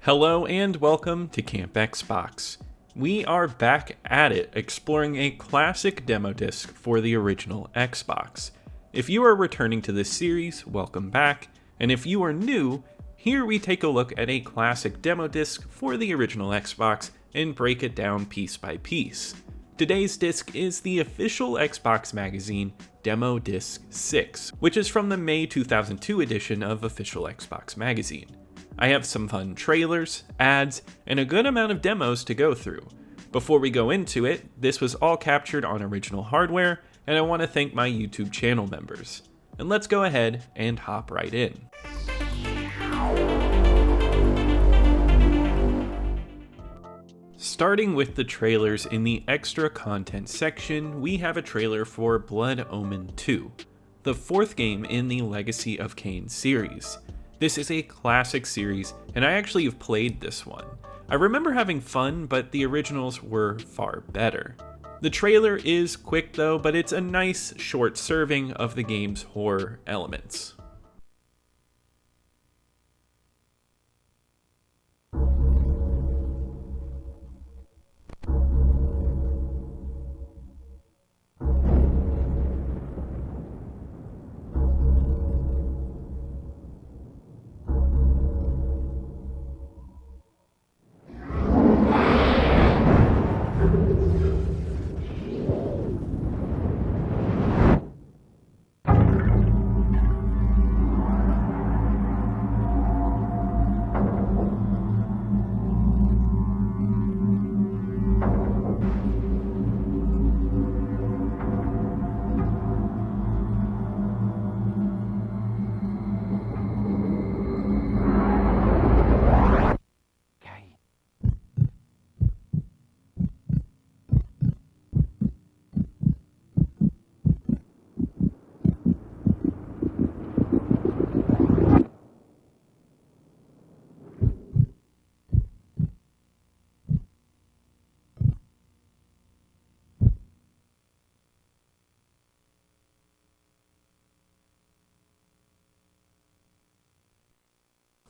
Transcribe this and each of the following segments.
Hello and welcome to Camp Xbox. We are back at it, exploring a classic demo disc for the original Xbox. If you are returning to this series, welcome back, and if you are new, here we take a look at a classic demo disc for the original Xbox and break it down piece by piece. Today's disc is the official Xbox magazine Demo Disc 6, which is from the May 2002 edition of Official Xbox Magazine. I have some fun trailers, ads, and a good amount of demos to go through. Before we go into it, this was all captured on original hardware, and I want to thank my YouTube channel members. And let's go ahead and hop right in. Starting with the trailers in the extra content section, we have a trailer for Blood Omen 2, the fourth game in the Legacy of Kain series. This is a classic series, and I actually have played this one. I remember having fun, but the originals were far better. The trailer is quick though, but it's a nice short serving of the game's horror elements.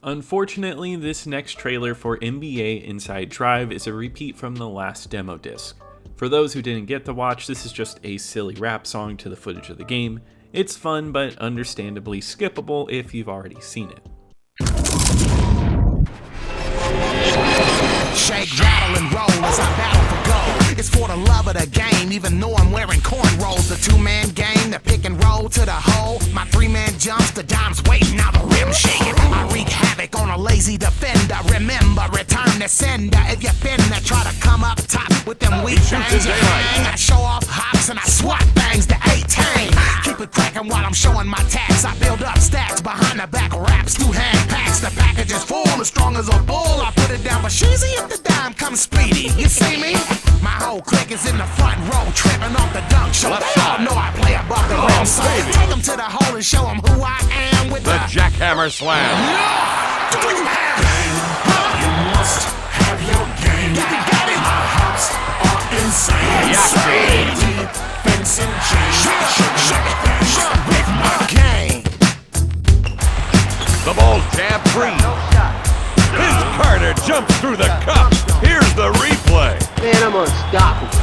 Unfortunately, this next trailer for NBA Inside Drive is a repeat from the last demo disc. For those who didn't get to watch, this is just a silly rap song to the footage of the game. It's fun, but understandably skippable if you've already seen it. Shake, rattle, and roll as I battle for gold. It's for the love of the game, even though I'm wearing cornrows. The two-man game, the pick and roll to the hole. My three-man jumps, the dime's waiting, now the rim's shaking. I wreak havoc on a lazy defender. Remember, return the sender. If you finna try to come up top with them weak things, you hang. I show off hops and I swat bangs to 18. Keep it cracking while I'm showing my tax. I build up stacks behind the back raps, two hand packs. The package is full, as strong as a bull. I put it down for cheesy if the dime comes speedy. You see me? My whole clique is in the front row, tripping off the dunk show. They all know I play above the rim, so take them to the hole and show them who I am with the jackhammer slam. Yeah! Do you have game? You must have your game. Got it. My hops are insane. Defense and chain. Shut with my game. The ball's jab free. Vince Carter jumps through the cup. Here's the replay. Man, I'm unstoppable.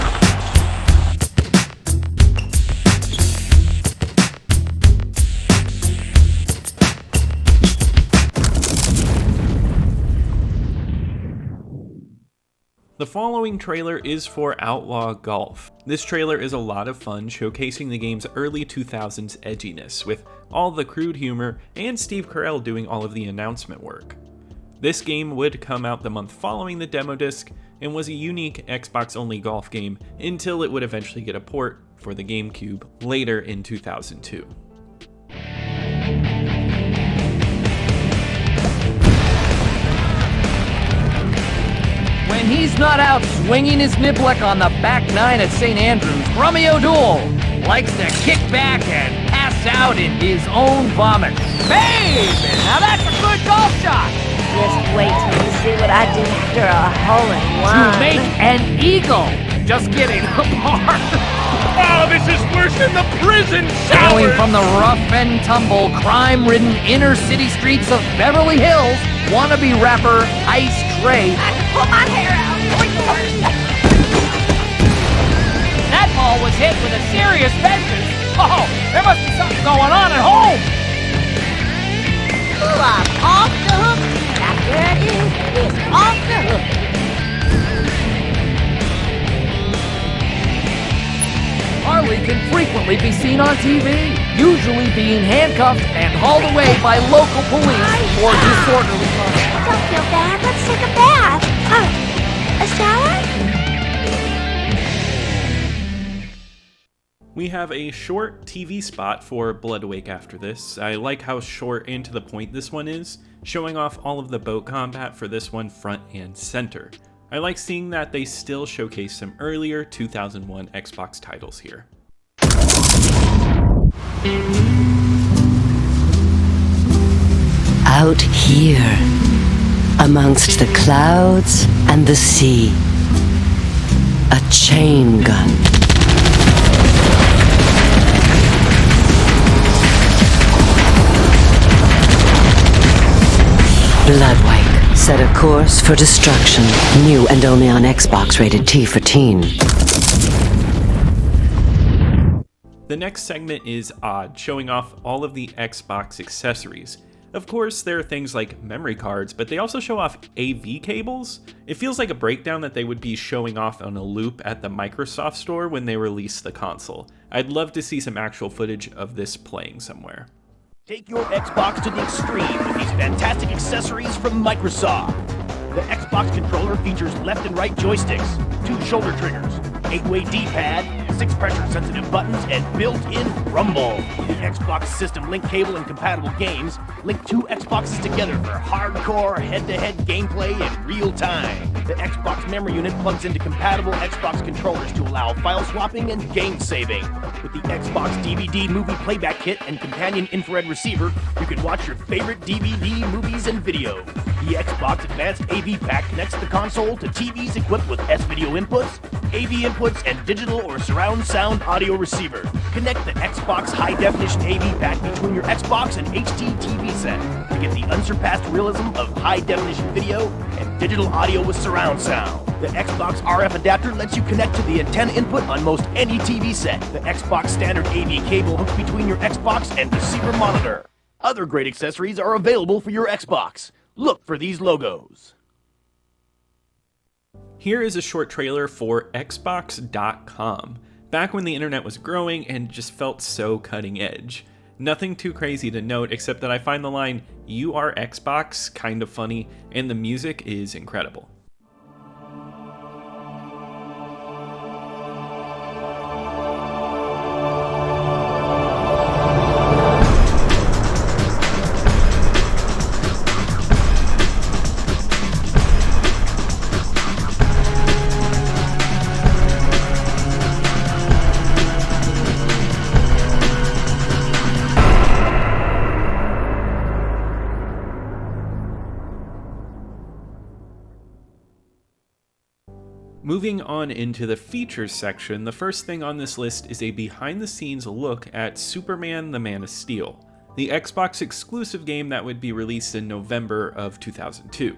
The following trailer is for Outlaw Golf. This trailer is a lot of fun, showcasing the game's early 2000s edginess, with all the crude humor and Steve Carell doing all of the announcement work. This game would come out the month following the demo disc and was a unique Xbox-only golf game until it would eventually get a port for the GameCube later in 2002. When he's not out swinging his niblick on the back nine at St. Andrews, Rummy O'Doul likes to kick back and pass out in his own vomit. Babe! Now that's a good golf shot! Just wait till you see what I do after a hole-in-one. To make an eagle! Just kidding, apart. Oh, this is worse than the prison showers! Going from the rough and tumble, crime-ridden inner city streets of Beverly Hills wannabe rapper Ice Tray. Pull my hair out. That ball was hit with a serious vengeance. Oh, there must be something going on at home. Ooh, I'm off the hook. Now there it is. It's off the hook. Harley can frequently be seen on TV, usually being handcuffed and hauled away by local police for disorderly conduct. Don't feel bad. Let's take a bath. A shower? We have a short TV spot for Bloodwake after this. I like how short and to the point this one is, showing off all of the boat combat for this one front and center. I like seeing that they still showcase some earlier 2001 Xbox titles here. Out here, amongst the clouds and the sea, a chain gun. Bloodwake set a course for destruction, new and only on Xbox, rated T for teen. The next segment is Odd, showing off all of the Xbox accessories. Of course, there are things like memory cards, but they also show off AV cables. It feels like a breakdown that they would be showing off on a loop at the Microsoft Store when they release the console. I'd love to see some actual footage of this playing somewhere. Take your Xbox to the extreme with these fantastic accessories from Microsoft. The Xbox controller features left and right joysticks, 2 shoulder triggers, 8-way D-pad, 6 pressure-sensitive buttons, and built-in rumble. The Xbox System Link cable and compatible games link 2 Xboxes together for hardcore head-to-head gameplay in real time. The Xbox memory unit plugs into compatible Xbox controllers to allow file swapping and game saving. With the Xbox DVD movie playback kit and companion infrared receiver, you can watch your favorite DVD, movies, and video. The Xbox Advanced AV Pack connects the console to TVs equipped with S-video inputs, AV inputs, and digital or surround sound audio receiver. Connect the Xbox high-definition AV Pack between your Xbox and HD TV set to get the unsurpassed realism of high-definition video and digital audio with surround sound. The Xbox RF adapter lets you connect to the antenna input on most any TV set. The Xbox standard AV cable hooks between your Xbox and receiver monitor. Other great accessories are available for your Xbox. Look for these logos. Here is a short trailer for Xbox.com, back when the internet was growing and just felt so cutting edge. Nothing too crazy to note except that I find the line, "You are Xbox," kind of funny, and the music is incredible. Moving on into the features section, the first thing on this list is a behind-the-scenes look at Superman the Man of Steel, the Xbox exclusive game that would be released in November of 2002.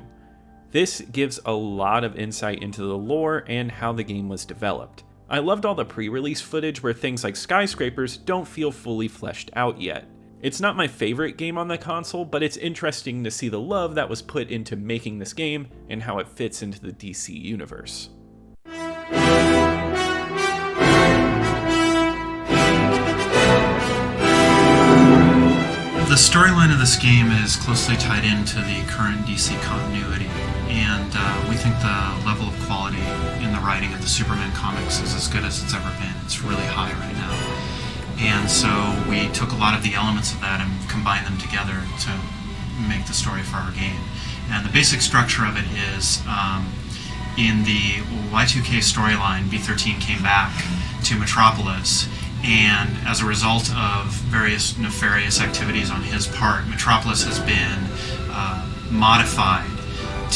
This gives a lot of insight into the lore and how the game was developed. I loved all the pre-release footage where things like skyscrapers don't feel fully fleshed out yet. It's not my favorite game on the console, but it's interesting to see the love that was put into making this game and how it fits into the DC universe. The storyline of this game is closely tied into the current DC continuity, and we think the level of quality in the writing of the Superman comics is as good as it's ever been. It's really high right now. And so we took a lot of the elements of that and combined them together to make the story for our game. And the basic structure of it is, in the Y2K storyline, B-13 came back to Metropolis, and as a result of various nefarious activities on his part, Metropolis has been modified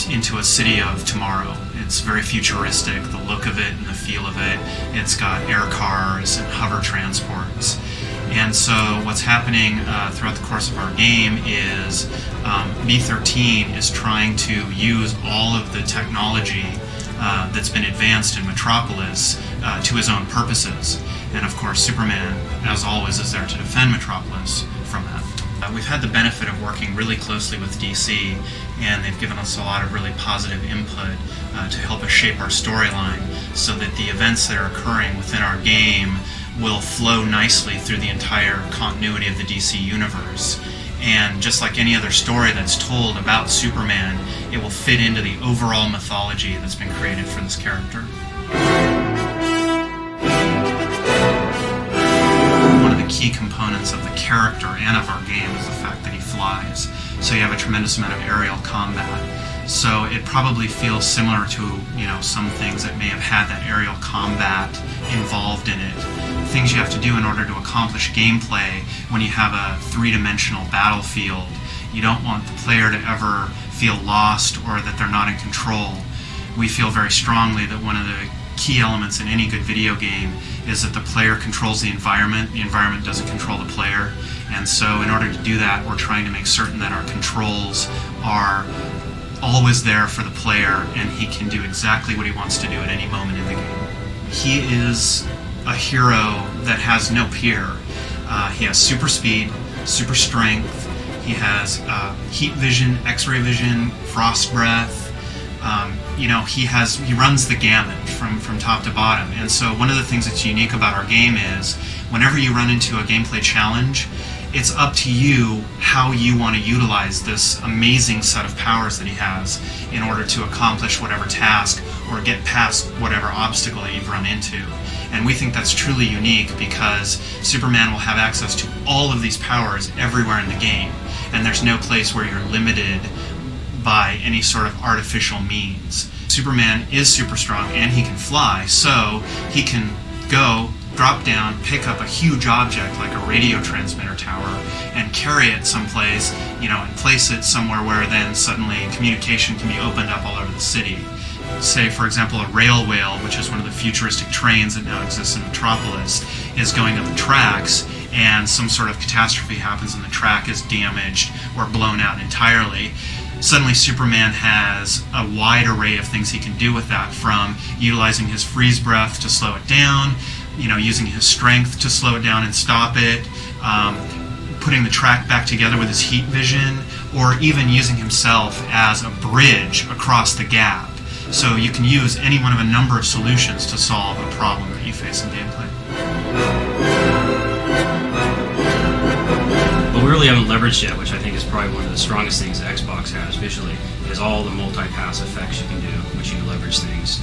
into a city of tomorrow. It's very futuristic, the look of it and the feel of it. It's got air cars and hover transports. And so what's happening throughout the course of our game is B13 is trying to use all of the technology that's been advanced in Metropolis to his own purposes. And of course, Superman, as always, is there to defend Metropolis from that. We've had the benefit of working really closely with DC, and they've given us a lot of really positive input to help us shape our storyline so that the events that are occurring within our game will flow nicely through the entire continuity of the DC universe. And just like any other story that's told about Superman, it will fit into the overall mythology that's been created for this character. One of the key components of the character and of our game is the fact that he flies. So you have a tremendous amount of aerial combat. So it probably feels similar to, some things that may have had that aerial combat involved in it. Things you have to do in order to accomplish gameplay when you have a three-dimensional battlefield. You don't want the player to ever feel lost or that they're not in control. We feel very strongly that one of the key elements in any good video game is that the player controls the environment doesn't control the player. And so in order to do that, we're trying to make certain that our controls are always there for the player and he can do exactly what he wants to do at any moment in the game. He is a hero that has no peer. He has super speed, super strength, he has heat vision, x-ray vision, frost breath. He runs the gamut from top to bottom. And so one of the things that's unique about our game is whenever you run into a gameplay challenge, it's up to you how you want to utilize this amazing set of powers that he has in order to accomplish whatever task or get past whatever obstacle that you've run into. And we think that's truly unique because Superman will have access to all of these powers everywhere in the game, and there's no place where you're limited by any sort of artificial means. Superman is super strong and he can fly, so he can go, drop down, pick up a huge object like a radio transmitter tower and carry it someplace, and place it somewhere where then suddenly communication can be opened up all over the city. Say, for example, a rail whale, which is one of the futuristic trains that now exists in Metropolis, is going up the tracks and some sort of catastrophe happens and the track is damaged or blown out entirely. Suddenly Superman has a wide array of things he can do with that, from utilizing his freeze breath to slow it down, using his strength to slow it down and stop it, putting the track back together with his heat vision, or even using himself as a bridge across the gap. So you can use any one of a number of solutions to solve a problem that you face in gameplay. What we really haven't leveraged yet, which I think is probably one of the strongest things that Xbox has visually, is all the multi-pass effects you can do, which you can leverage things,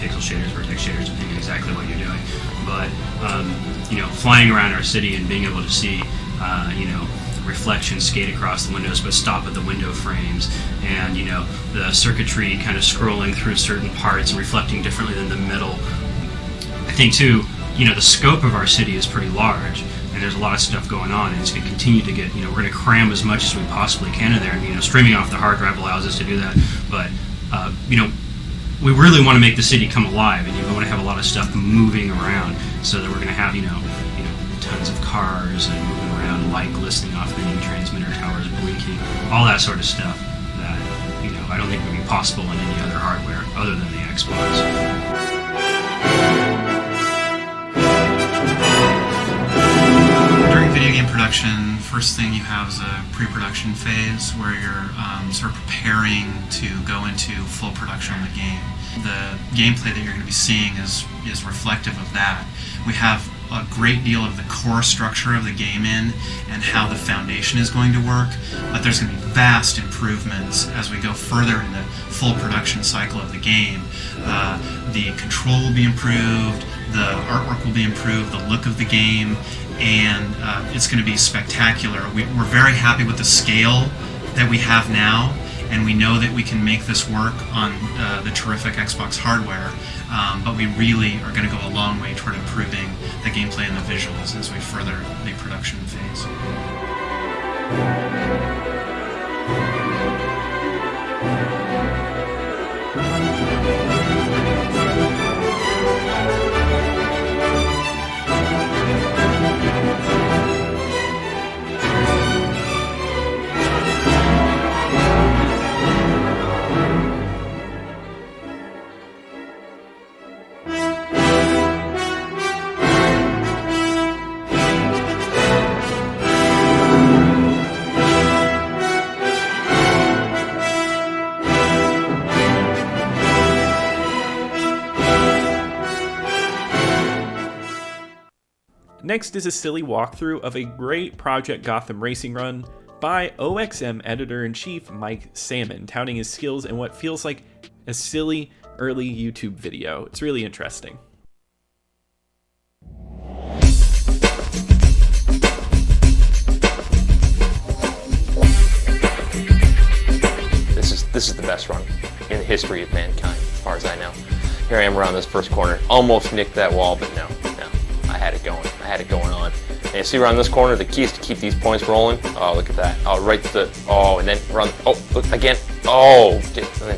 pixel shaders, vertex shaders, depending on exactly what you're doing. But, flying around our city and being able to see, reflections skate across the windows but stop at the window frames, and the circuitry kind of scrolling through certain parts and reflecting differently than the middle. I think too, the scope of our city is pretty large and there's a lot of stuff going on, and it's going to continue to get, we're going to cram as much as we possibly can in there, and streaming off the hard drive allows us to do that. But we really want to make the city come alive, and we want to have a lot of stuff moving around, so that we're going to have tons of cars and moving around, light glistening off the new transmitter towers, blinking, all that sort of stuff that I don't think would be possible on any other hardware other than the Xbox. During video game production, first thing you have is a pre-production phase where you're sort of preparing to go into full production of the game. The gameplay that you're going to be seeing is reflective of that. We have a great deal of the core structure of the game in and how the foundation is going to work, but there's going to be vast improvements as we go further in the full production cycle of the game. The control will be improved, the artwork will be improved, the look of the game, and it's going to be spectacular. We're very happy with the scale that we have now, and we know that we can make this work on the terrific Xbox hardware, but we really are going to go a long way toward improving the gameplay and the visuals as we further the production phase. Next is a silly walkthrough of a great Project Gotham racing run by OXM Editor-in-Chief Mike Salmon, touting his skills in what feels like a silly early YouTube video. It's really interesting. This is the best run in the history of mankind, as far as I know. Here I am around this first corner. Almost nicked that wall, but no. I had it going. I had it going on. And you see around this corner, the key is to keep these points rolling. Oh, look at that. Oh, right to the... Oh, and then around... Oh, look, again. Oh,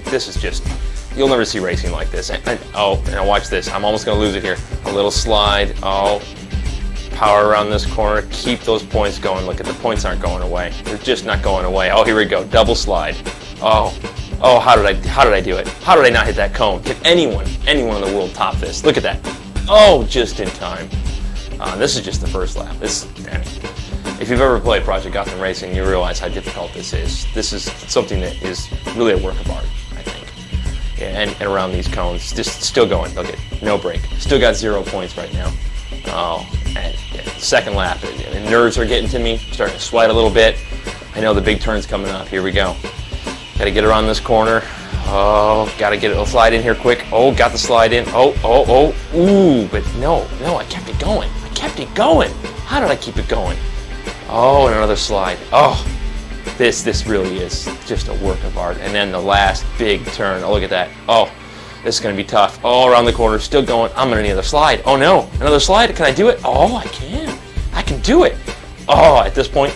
this is just... You'll never see racing like this. And now watch this. I'm almost going to lose it here. A little slide. Oh, power around this corner. Keep those points going. Look at the points aren't going away. They're just not going away. Oh, here we go. Double slide. Oh, how did I do it? How did I not hit that cone? Can anyone in the world top this? Look at that. Oh, just in time. This is just the first lap. If you've ever played Project Gotham Racing, you realize how difficult this is. This is something that is really a work of art, I think. Yeah, and around these cones, just still going. Look at no break. Still got 0 points right now. Oh, and second lap, and nerves are getting to me. Starting to sweat a little bit. I know the big turn's coming up. Here we go. Got to get around this corner. Oh, got to get it. I'll slide in here quick. Oh, got the slide in. Oh. Ooh, but no, I kept it going. How did I keep it going? Oh, and another slide. Oh, this really is just a work of art. And then the last big turn. Oh, look at that. Oh, this is going to be tough. Oh, around the corner, still going. I'm going to need another slide. Oh, no, another slide. Can I do it? Oh, I can. I can do it. Oh, at this point,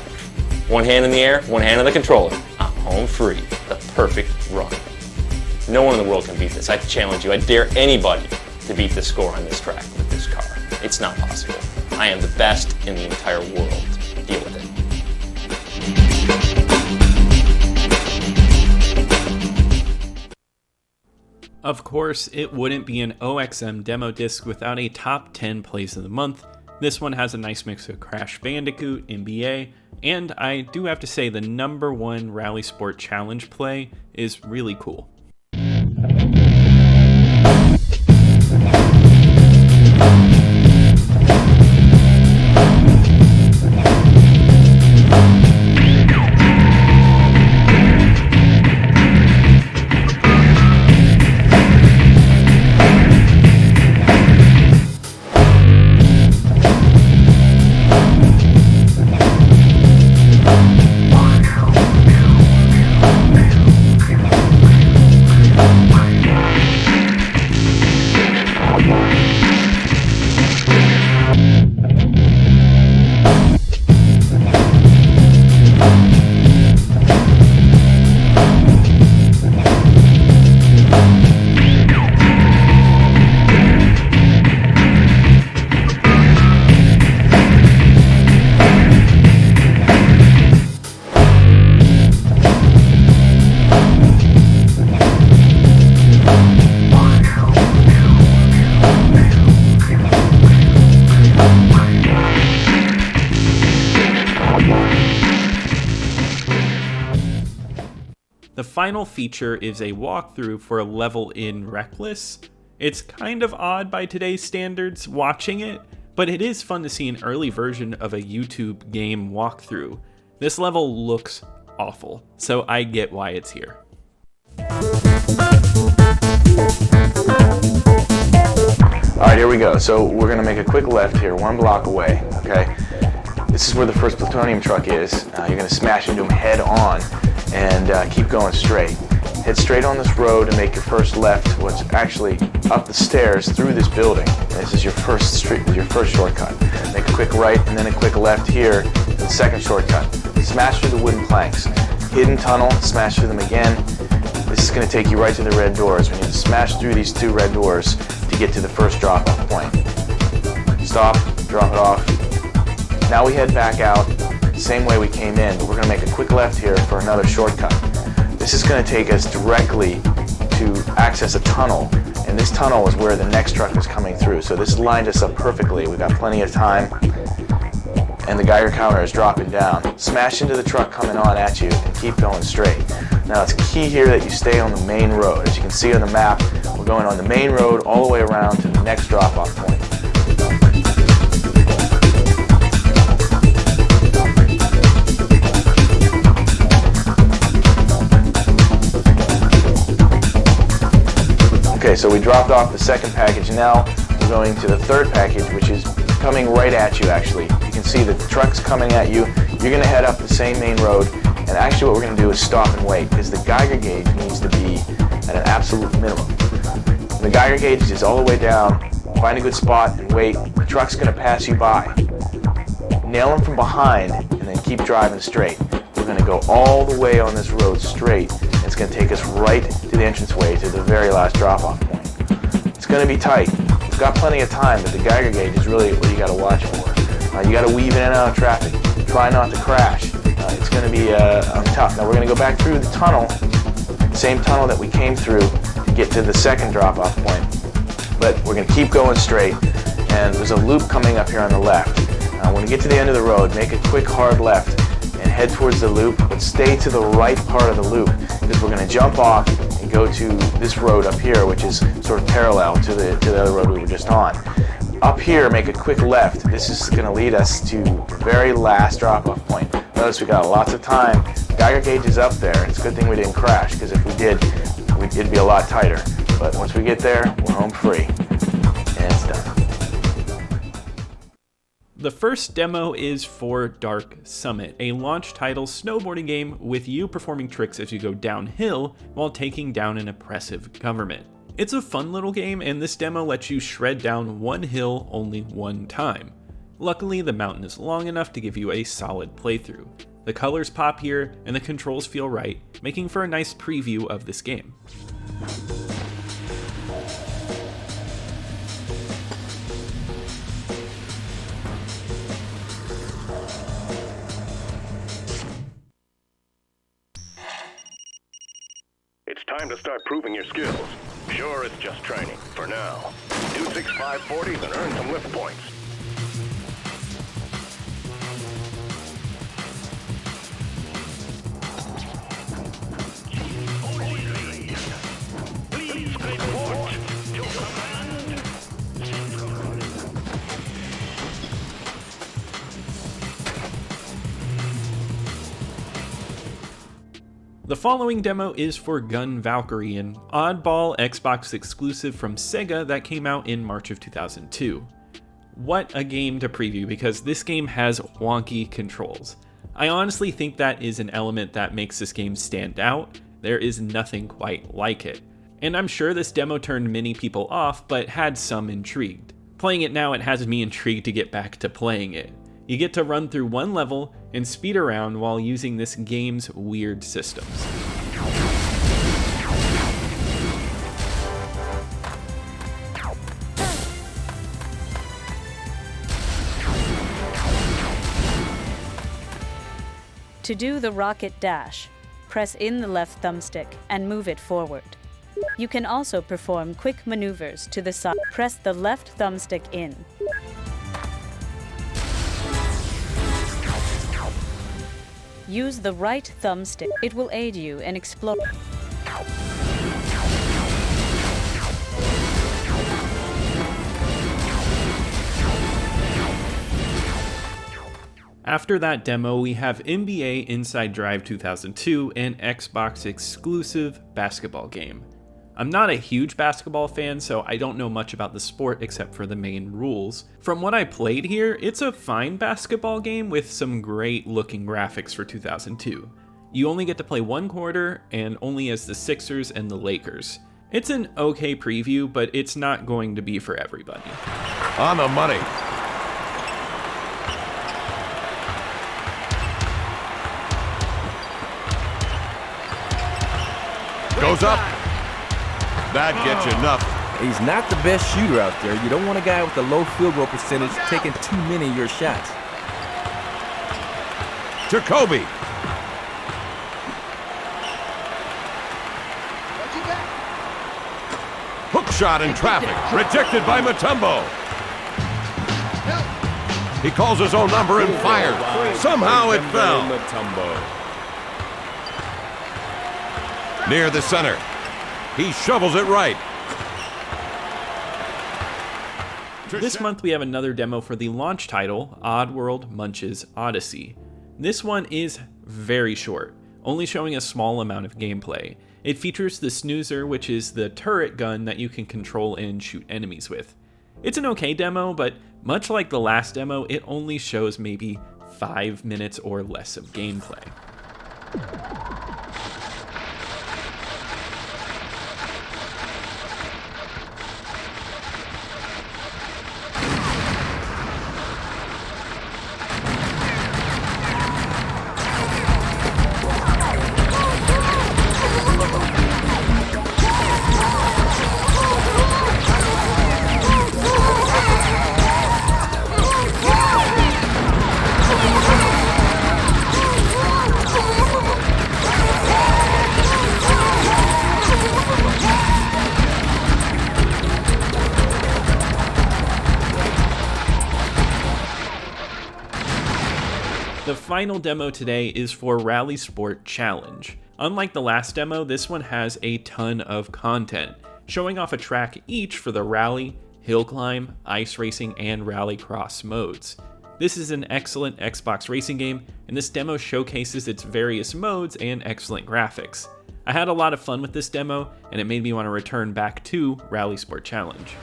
one hand in the air, one hand on the controller. I'm home free. The perfect run. No one in the world can beat this. I challenge you. I dare anybody to beat the score on this track with this car. It's not possible. I am the best in the entire world. Deal with it. Of course, it wouldn't be an OXM demo disc without a top 10 plays of the month. This one has a nice mix of Crash Bandicoot, NBA, and I do have to say the #1 Rallisport challenge play is really cool. The final feature is a walkthrough for a level in Wreckless. It's kind of odd by today's standards watching it, but it is fun to see an early version of a YouTube game walkthrough. This level looks awful, so I get why it's here. Alright, here we go. So we're going to make a quick left here, 1 block away, okay? This is where the first plutonium truck is. You're going to smash into him head on and keep going straight. Head straight on this road and make your first left, what's actually up the stairs through this building. This is your first street, your first shortcut. Make a quick right and then a quick left here, the second shortcut. Smash through the wooden planks. Hidden tunnel, smash through them again. This is going to take you right to the red doors. We need to smash through these 2 red doors to get to the first drop-off point. Stop, drop it off. Now we head back out, same way we came in, but we're going to make a quick left here for another shortcut. This is going to take us directly to access a tunnel, and this tunnel is where the next truck is coming through. So this lined us up perfectly. We've got plenty of time, and the Geiger counter is dropping down. Smash into the truck coming on at you and keep going straight. Now it's key here that you stay on the main road. As you can see on the map, we're going on the main road all the way around to the next drop-off point. Okay, so we dropped off the second package. Now we're going to the third package, which is coming right at you, actually. You can see that the truck's coming at you. You're going to head up the same main road, and actually what we're going to do is stop and wait, because the Geiger gauge needs to be at an absolute minimum. When the Geiger gauge is all the way down, find a good spot and wait. The truck's going to pass you by. Nail him from behind, and then keep driving straight. We're going to go all the way on this road straight. It's going to take us right to the entranceway to the very last drop-off point. It's going to be tight. We've got plenty of time, but the Geiger gauge is really what you got to watch for. You got to weave in and out of traffic. Try not to crash. It's going to be tough. Now we're going to go back through the tunnel, same tunnel that we came through to get to the second drop-off point. But we're going to keep going straight, and there's a loop coming up here on the left. When you get to the end of the road, make a quick hard left and head towards the loop, but stay to the right part of the loop, because we're going to jump off and go to this road up here, which is sort of parallel to the other road we were just on. Up here, make a quick left. This is going to lead us to the very last drop-off point. Notice we got lots of time. Geiger gauge is up there. It's a good thing we didn't crash, because if we did, it'd be a lot tighter. But once we get there, we're home free, and it's done. The first demo is for Dark Summit, a launch title snowboarding game with you performing tricks as you go downhill while taking down an oppressive government. It's a fun little game, and this demo lets you shred down one hill only one time. Luckily, the mountain is long enough to give you a solid playthrough. The colors pop here, and the controls feel right, making for a nice preview of this game. It's time to start proving your skills. Sure, it's just training. For now. Do 6 540s and earn some lift points. Please report to command. The following demo is for GunValkyrie, an oddball Xbox exclusive from Sega that came out in March of 2002. What a game to preview, because this game has wonky controls. I honestly think that is an element that makes this game stand out. There is nothing quite like it. And I'm sure this demo turned many people off, but had some intrigued. Playing it now, it has me intrigued to get back to playing it. You get to run through one level and speed around while using this game's weird systems. To do the rocket dash, press in the left thumbstick and move it forward. You can also perform quick maneuvers to the side. Press the left thumbstick in. Use the right thumbstick. It will aid you in exploring. After that demo, we have NBA Inside Drive 2002, an Xbox exclusive basketball game. I'm not a huge basketball fan, so I don't know much about the sport except for the main rules. From what I played here, it's a fine basketball game with some great looking graphics for 2002. You only get to play one quarter, and only as the Sixers and the Lakers. It's an okay preview, but it's not going to be for everybody. On the money. Goes up. That gets you nothing. He's not the best shooter out there. You don't want a guy with a low field goal percentage taking too many of your shots. Jacoby. Hook shot in traffic. Rejected by Mutombo. He calls his own number and fires. Somehow it fell. Near the center. He shovels it right. This month we have another demo for the launch title, Oddworld Munch's Oddysee. This one is very short, only showing a small amount of gameplay. It features the Snoozer, which is the turret gun that you can control and shoot enemies with. It's an okay demo, but much like the last demo, it only shows maybe 5 minutes or less of gameplay. The final demo today is for Rallisport Challenge. Unlike the last demo, this one has a ton of content, showing off a track each for the rally, hill climb, ice racing, and rallycross modes. This is an excellent Xbox racing game, and this demo showcases its various modes and excellent graphics. I had a lot of fun with this demo, and it made me want to return back to Rallisport Challenge.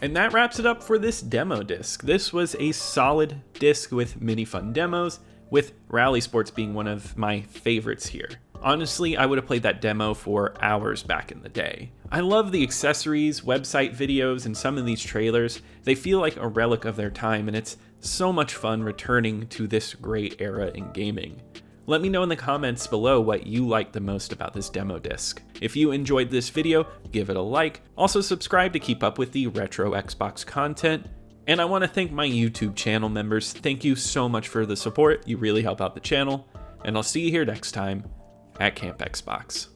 And that wraps it up for this demo disc. This was a solid disc with many fun demos, with Rallisports being one of my favorites here. Honestly, I would have played that demo for hours back in the day. I love the accessories, website videos, and some of these trailers. They feel like a relic of their time, and it's so much fun returning to this great era in gaming. Let me know in the comments below what you liked the most about this demo disc. If you enjoyed this video, give it a like. Also subscribe to keep up with the retro Xbox content. And I want to thank my YouTube channel members. Thank you so much for the support. You really help out the channel. And I'll see you here next time at Camp Xbox.